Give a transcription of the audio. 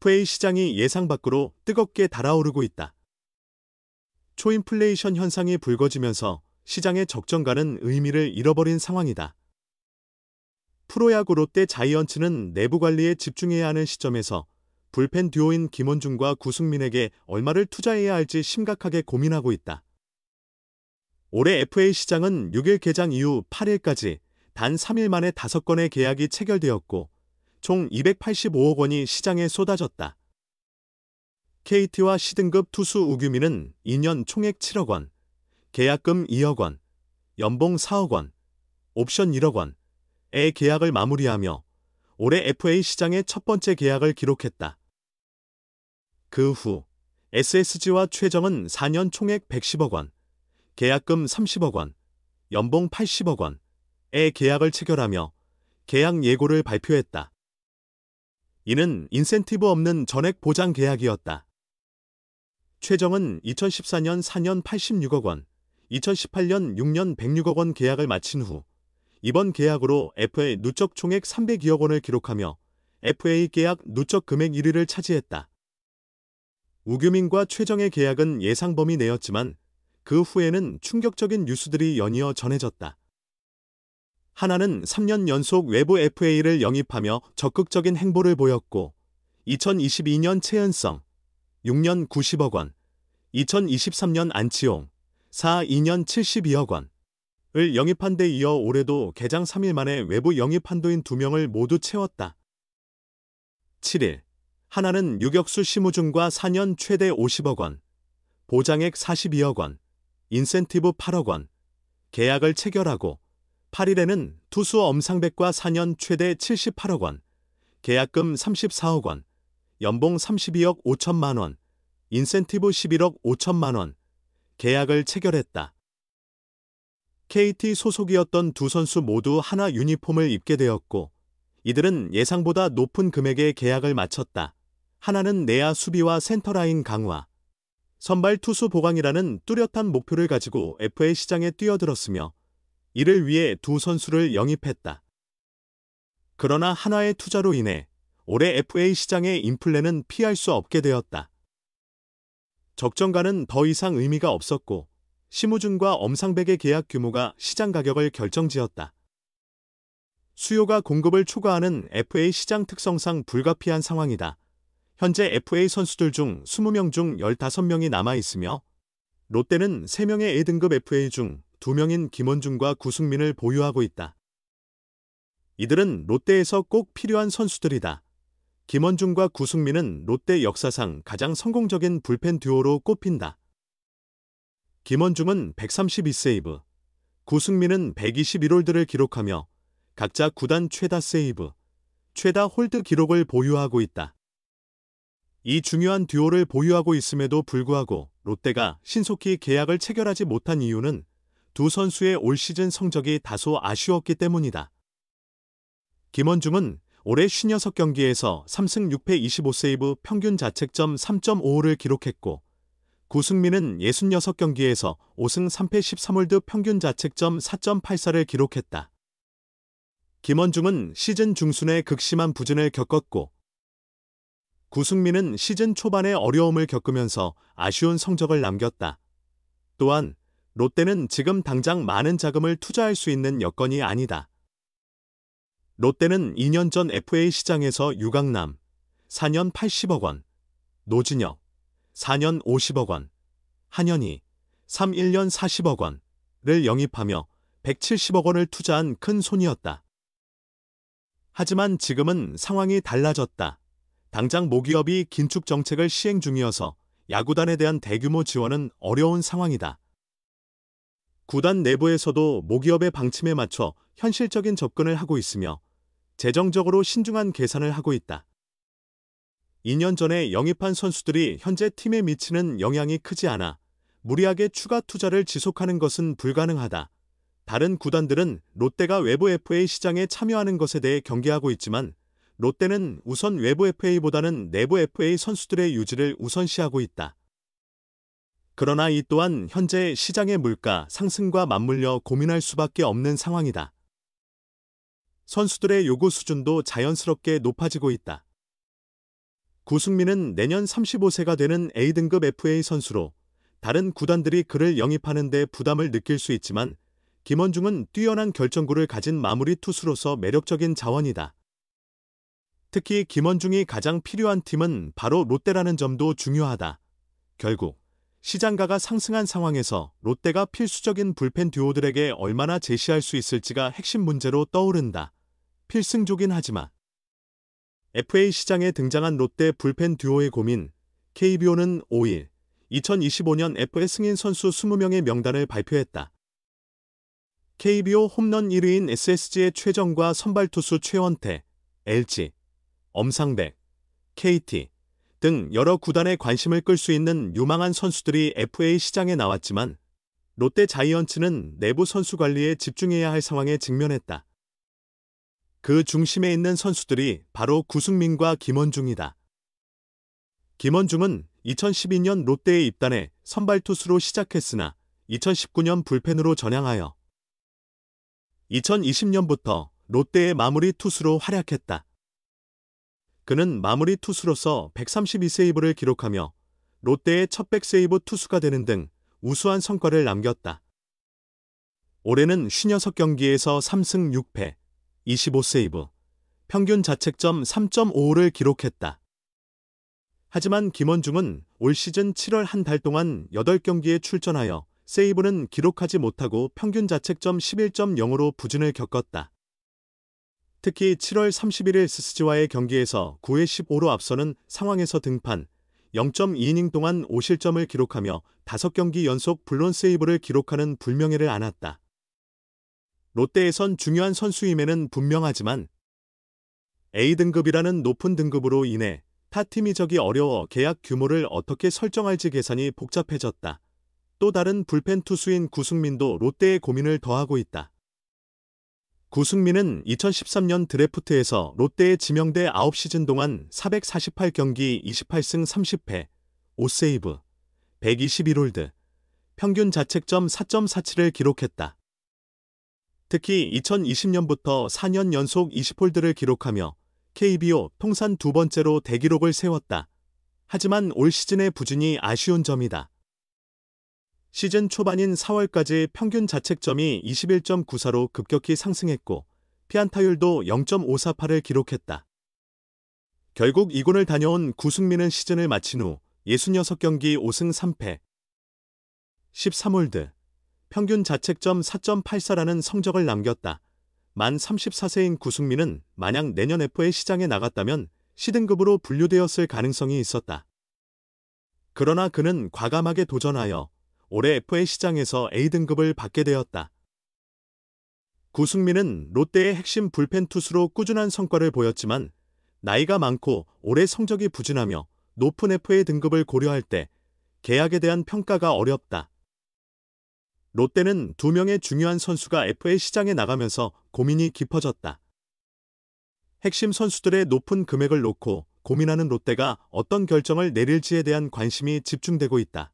FA 시장이 예상 밖으로 뜨겁게 달아오르고 있다. 초인플레이션 현상이 불거지면서 시장의 적정가는 의미를 잃어버린 상황이다. 프로야구 롯데 자이언츠는 내부 관리에 집중해야 하는 시점에서 불펜 듀오인 김원중과 구승민에게 얼마를 투자해야 할지 심각하게 고민하고 있다. 올해 FA 시장은 6일 개장 이후 8일까지 단 3일 만에 5건의 계약이 체결되었고 총 285억 원이 시장에 쏟아졌다. KT와 C등급 투수 우규민은 2년 총액 7억 원, 계약금 2억 원, 연봉 4억 원, 옵션 1억 원의 계약을 마무리하며 올해 FA 시장의 첫 번째 계약을 기록했다. 그 후 SSG와 최정은 4년 총액 110억 원, 계약금 30억 원, 연봉 80억 원의 계약을 체결하며 계약 예고를 발표했다. 이는 인센티브 없는 전액 보장 계약이었다. 최정은 2014년 4년 86억 원, 2018년 6년 106억 원 계약을 마친 후 이번 계약으로 FA 누적 총액 302억 원을 기록하며 FA 계약 누적 금액 1위를 차지했다. 우규민과 최정의 계약은 예상 범위 내였지만 그 후에는 충격적인 뉴스들이 연이어 전해졌다. 하나는 3년 연속 외부 FA를 영입하며 적극적인 행보를 보였고 2022년 최은성 6년 90억 원, 2023년 안치홍 2년 72억 원을 영입한 데 이어 올해도 개장 3일 만에 외부 영입 한도인 2명을 모두 채웠다. 7일 하나는 유격수 심우준과 4년 최대 50억 원, 보장액 42억 원, 인센티브 8억 원, 계약을 체결하고 8일에는 투수 엄상백과 4년 최대 78억 원, 계약금 34억 원, 연봉 32억 5천만 원, 인센티브 11억 5천만 원, 계약을 체결했다. KT 소속이었던 두 선수 모두 하나 유니폼을 입게 되었고 이들은 예상보다 높은 금액의 계약을 마쳤다. 하나는 내야 수비와 센터라인 강화, 선발 투수 보강이라는 뚜렷한 목표를 가지고 FA 시장에 뛰어들었으며 이를 위해 두 선수를 영입했다. 그러나 한화의 투자로 인해 올해 FA 시장의 인플레는 피할 수 없게 되었다. 적정가는 더 이상 의미가 없었고 심우준과 엄상백의 계약 규모가 시장 가격을 결정지었다. 수요가 공급을 초과하는 FA 시장 특성상 불가피한 상황이다. 현재 FA 선수들 중 20명 중 15명이 남아있으며 롯데는 3명의 A등급 FA 중 2명인 김원중과 구승민을 보유하고 있다. 이들은 롯데에서 꼭 필요한 선수들이다. 김원중과 구승민은 롯데 역사상 가장 성공적인 불펜 듀오로 꼽힌다. 김원중은 132세이브, 구승민은 121홀드를 기록하며 각자 구단 최다 세이브, 최다 홀드 기록을 보유하고 있다. 이 중요한 듀오를 보유하고 있음에도 불구하고 롯데가 신속히 계약을 체결하지 못한 이유는 두 선수의 올 시즌 성적이 다소 아쉬웠기 때문이다. 김원중은 올해 56경기에서 3승 6패 25세이브 평균 자책점 3.55를 기록했고 구승민은 66경기에서 5승 3패 13홀드 평균 자책점 4.84를 기록했다. 김원중은 시즌 중순에 극심한 부진을 겪었고 구승민은 시즌 초반에 어려움을 겪으면서 아쉬운 성적을 남겼다. 또한 롯데는 지금 당장 많은 자금을 투자할 수 있는 여건이 아니다. 롯데는 2년 전 FA 시장에서 유강남 4년 80억 원, 노진혁 4년 50억 원, 한현희 1년 40억 원을 영입하며 170억 원을 투자한 큰 손이었다. 하지만 지금은 상황이 달라졌다. 당장 모기업이 긴축 정책을 시행 중이어서 야구단에 대한 대규모 지원은 어려운 상황이다. 구단 내부에서도 모기업의 방침에 맞춰 현실적인 접근을 하고 있으며 재정적으로 신중한 계산을 하고 있다. 2년 전에 영입한 선수들이 현재 팀에 미치는 영향이 크지 않아 무리하게 추가 투자를 지속하는 것은 불가능하다. 다른 구단들은 롯데가 외부 FA 시장에 참여하는 것에 대해 경계하고 있지만 롯데는 우선 외부 FA보다는 내부 FA 선수들의 유지를 우선시하고 있다. 그러나 이 또한 현재 시장의 물가 상승과 맞물려 고민할 수밖에 없는 상황이다. 선수들의 요구 수준도 자연스럽게 높아지고 있다. 구승민은 내년 35세가 되는 A등급 FA 선수로 다른 구단들이 그를 영입하는 데 부담을 느낄 수 있지만 김원중은 뛰어난 결정구를 가진 마무리 투수로서 매력적인 자원이다. 특히 김원중이 가장 필요한 팀은 바로 롯데라는 점도 중요하다. 결국 시장가가 상승한 상황에서 롯데가 필수적인 불펜 듀오들에게 얼마나 제시할 수 있을지가 핵심 문제로 떠오른다. 필승조긴 하지만 FA 시장에 등장한 롯데 불펜 듀오의 고민, KBO는 5일 2025년 FA 승인 선수 20명의 명단을 발표했다. KBO 홈런 1위인 SSG의 최정과 선발 투수 최원태, LG, 엄상백, KT 등 여러 구단의 관심을 끌 수 있는 유망한 선수들이 FA 시장에 나왔지만 롯데 자이언츠는 내부 선수 관리에 집중해야 할 상황에 직면했다. 그 중심에 있는 선수들이 바로 구승민과 김원중이다. 김원중은 2012년 롯데에 입단해 선발 투수로 시작했으나 2019년 불펜으로 전향하여 2020년부터 롯데의 마무리 투수로 활약했다. 그는 마무리 투수로서 132세이브를 기록하며 롯데의 첫 100세이브 투수가 되는 등 우수한 성과를 남겼다. 올해는 56경기에서 3승 6패, 25세이브, 평균 자책점 3.55를 기록했다. 하지만 김원중은 올 시즌 7월 한 달 동안 8경기에 출전하여 세이브는 기록하지 못하고 평균 자책점 11.0으로 부진을 겪었다. 특히 7월 31일 SSG와의 경기에서 9회 15로 앞서는 상황에서 등판 0.2이닝 동안 5실점을 기록하며 5경기 연속 블론 세이브를 기록하는 불명예를 안았다. 롯데에선 중요한 선수임에는 분명하지만 A등급이라는 높은 등급으로 인해 타 팀이 적이 어려워 계약 규모를 어떻게 설정할지 계산이 복잡해졌다. 또 다른 불펜 투수인 구승민도 롯데의 고민을 더하고 있다. 구승민은 2013년 드래프트에서 롯데에 지명돼 9시즌 동안 448경기 28승 30패, 5세이브, 121홀드, 평균 자책점 4.47을 기록했다. 특히 2020년부터 4년 연속 20홀드를 기록하며 KBO 통산 두 번째로 대기록을 세웠다. 하지만 올 시즌의 부진이 아쉬운 점이다. 시즌 초반인 4월까지 평균 자책점이 21.94로 급격히 상승했고 피안타율도 0.548을 기록했다. 결국 2군을 다녀온 구승민은 시즌을 마친 후 66경기 5승 3패, 13홀드, 평균 자책점 4.84라는 성적을 남겼다. 만 34세인 구승민은 만약 내년 FA 시장에 나갔다면 C등급으로 분류되었을 가능성이 있었다. 그러나 그는 과감하게 도전하여 올해 FA 시장에서 A등급을 받게 되었다. 구승민은 롯데의 핵심 불펜 투수로 꾸준한 성과를 보였지만 나이가 많고 올해 성적이 부진하며 높은 FA 등급을 고려할 때 계약에 대한 평가가 어렵다. 롯데는 2명의 중요한 선수가 FA 시장에 나가면서 고민이 깊어졌다. 핵심 선수들의 높은 금액을 놓고 고민하는 롯데가 어떤 결정을 내릴지에 대한 관심이 집중되고 있다.